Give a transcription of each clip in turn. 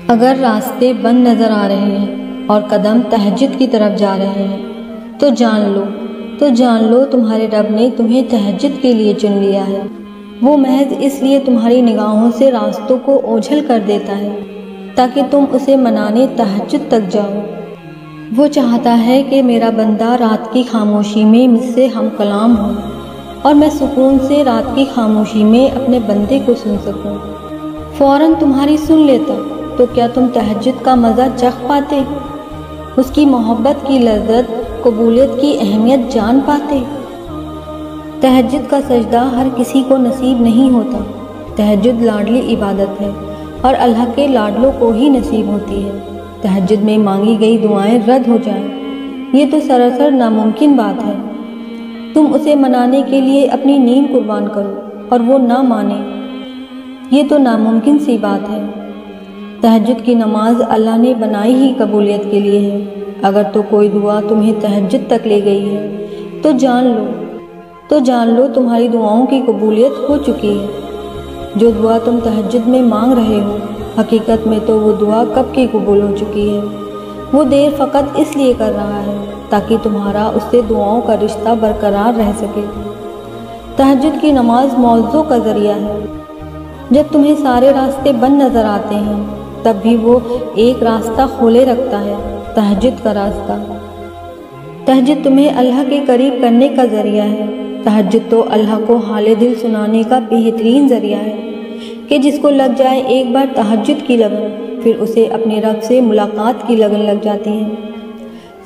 اگر راستے بند نظر آ رہے ہیں اور قدم تہجد کی طرف جا رہے ہیں تو جان لو تمہارے رب نے تمہیں تہجد کے لیے چن لیا ہے۔ وہ محض اس لیے تمہاری نگاہوں سے راستوں کو اوجھل کر دیتا ہے تاکہ تم اسے منانے تہجد تک جاؤ۔ وہ چاہتا ہے کہ میرا بندہ رات کی خاموشی میں مجھ سے ہم کلام ہو اور میں سکون سے رات کی خاموشی میں اپنے بندے کو سن سکوں۔ فوراً تمہاری سن لیتا تو کیا تم تہجد کا مزہ چکھ پاتے؟ اس کی محبت کی لذت، قبولیت کی اہمیت جان پاتے؟ تہجد کا سجدہ ہر کسی کو نصیب نہیں ہوتا۔ تہجد لاڈلی عبادت ہے اور اللہ کے لاڈلوں کو ہی نصیب ہوتی ہے۔ تہجد میں مانگی گئی دعائیں رد ہو جائیں، یہ تو سراسر ناممکن بات ہے۔ تم اسے منانے کے لیے اپنی نیند قربان کرو اور وہ نہ مانے، یہ تو ناممکن سی بات ہے۔ تہجد کی نماز اللہ نے بنائی ہی قبولیت کے لیے ہے۔ اگر تو کوئی دعا تمہیں تہجد تک لے گئی ہے تو جان لو تمہاری دعاؤں کی قبولیت ہو چکی ہے۔ جو دعا تم تہجد میں مانگ رہے ہو، حقیقت میں تو وہ دعا کب کی قبول ہو چکی ہے۔ وہ دیر فقط اس لیے کر رہا ہے تاکہ تمہارا اس سے دعاؤں کا رشتہ برقرار رہ سکے۔ تہجد کی نماز موعظوں کا ذریعہ ہے۔ جب تمہیں سارے راستے بند نظر آتے ہیں تب بھی وہ ایک راستہ کھولے رکھتا ہے، تہجد کا راستہ۔ تہجد تمہیں اللہ کے قریب کرنے کا ذریعہ ہے۔ تہجد تو اللہ کو حال دل سنانے کا بہترین ذریعہ ہے کہ جس کو لگ جائے ایک بار تہجد کی لگن، پھر اسے اپنے رب سے ملاقات کی لگن لگ جاتی ہے۔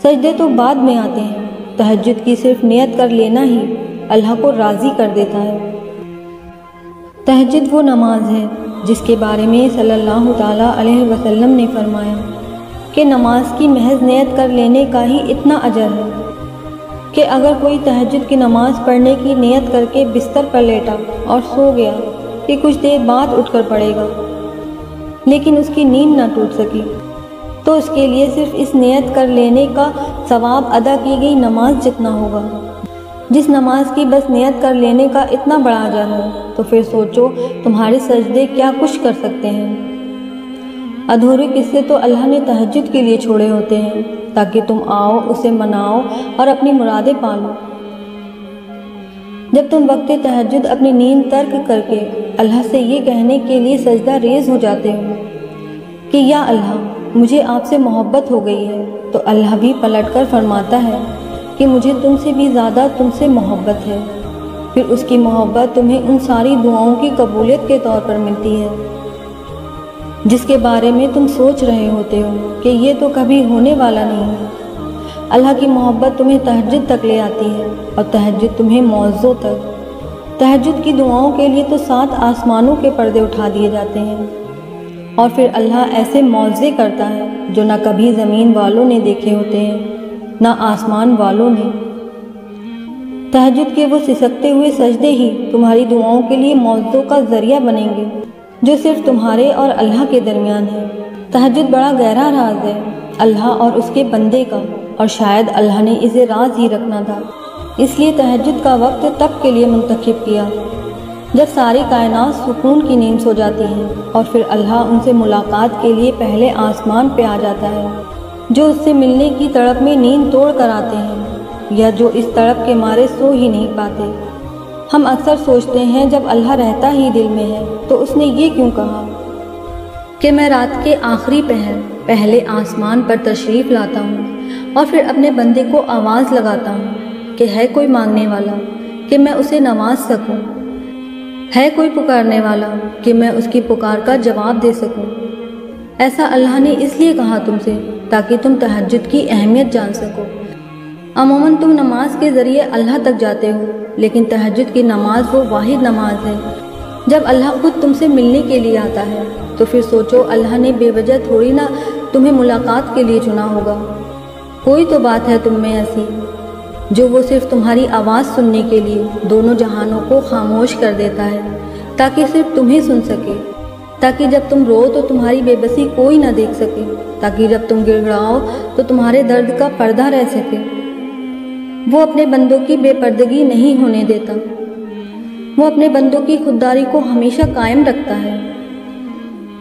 سجدے تو بعد میں آتے ہیں، تہجد کی صرف نیت کر لینا ہی اللہ کو راضی کر دیتا ہے۔ تہجد وہ نماز ہے جس کے بارے میں صلی اللہ تعالیٰ علیہ وسلم نے فرمایا کہ نماز کی محض نیت کر لینے کا ہی اتنا اجر ہے کہ اگر کوئی تہجد کی نماز پڑھنے کی نیت کر کے بستر پر لیٹا اور سو گیا کہ کچھ دیر بعد اٹھ کر پڑے گا لیکن اس کی نیند نہ ٹوٹ سکی تو اس کے لیے صرف اس نیت کر لینے کا ثواب ادا کی گئی نماز جتنا ہوگا۔ جس نماز کی بس نیت کر لینے کا اتنا بڑا اجر ہے تو پھر سوچو تمہارے سجدے کیا کچھ کر سکتے ہیں۔ ادھورے قصے تو اللہ نے تہجد کے لیے چھوڑے ہوتے ہیں تاکہ تم آؤ، اسے مناؤ اور اپنی مرادیں پالو۔ جب تم وقت تہجد اپنی نیند ترک کر کے اللہ سے یہ کہنے کے لیے سجدہ ریز ہو جاتے ہو کہ یا اللہ مجھے آپ سے محبت ہو گئی ہے، تو اللہ بھی پلٹ کر فرماتا ہے کہ مجھے تم سے بھی زیادہ تم سے محبت ہے۔ پھر اس کی محبت تمہیں ان ساری دعاؤں کی قبولیت کے طور پر ملتی ہے جس کے بارے میں تم سوچ رہے ہوتے ہو کہ یہ تو کبھی ہونے والا نہیں ہے۔ اللہ کی محبت تمہیں تہجد تک لے آتی ہے اور تہجد تمہیں موعظوں تک۔ تہجد کی دعاؤں کے لیے تو 7 آسمانوں کے پردے اٹھا دیے جاتے ہیں اور پھر اللہ ایسے معجزے کرتا ہے جو نہ کبھی زمین والوں نے دیکھے ہوتے ہیں نہ آسمان والوں نے۔ تہجد کے وہ سسکتے ہوئے سجدے ہی تمہاری دعاؤں کے لیے معجزوں کا ذریعہ بنیں گے جو صرف تمہارے اور اللہ کے درمیان ہے۔ تہجد بڑا گہرا راز ہے اللہ اور اس کے بندے کا، اور شاید اللہ نے اسے راز ہی رکھنا تھا، اس لیے تہجد کا وقت تب کے لیے منتخب کیا جب ساری کائنات سکون کی نیند سو جاتی ہے اور پھر اللہ ان سے ملاقات کے لیے پہلے آسمان پہ آ جاتا ہے۔ جو اس سے ملنے کی تڑپ میں نیند توڑ کر آتے ہیں یا جو اس تڑپ کے مارے سو ہی نہیں پاتے۔ ہم اکثر سوچتے ہیں جب اللہ رہتا ہی دل میں ہے تو اس نے یہ کیوں کہا کہ میں رات کے آخری پہر پہلے آسمان پر تشریف لاتا ہوں اور پھر اپنے بندے کو آواز لگاتا ہوں کہ ہے کوئی مانگنے والا کہ میں اسے نواز سکوں، ہے کوئی پکارنے والا کہ میں اس کی پکار کا جواب دے سکوں۔ ایسا اللہ نے اس لیے کہا تم سے تاکہ تم تہجد کی اہمیت جان سکو۔ عموماً تم نماز کے ذریعے اللہ تک جاتے ہو، لیکن تہجد کی نماز وہ واحد نماز ہے جب اللہ خود تم سے ملنے کے لیے آتا ہے۔ تو پھر سوچو اللہ نے بے وجہ تھوڑی نہ تمہیں ملاقات کے لیے چنا ہوگا۔ کوئی تو بات ہے تم میں ایسی جو وہ صرف تمہاری آواز سننے کے لیے دونوں جہانوں کو خاموش کر دیتا ہے تاکہ صرف تمہیں سن سکے، تاکہ جب تم رو تو تمہاری بے بسی کوئی نہ دیکھ سکے، تاکہ جب تم گڑ گڑاؤ تو تمہارے درد کا پردہ رہ سکے۔ وہ اپنے بندوں کی بے پردگی نہیں ہونے دیتا، وہ اپنے بندوں کی خودداری کو ہمیشہ قائم رکھتا ہے۔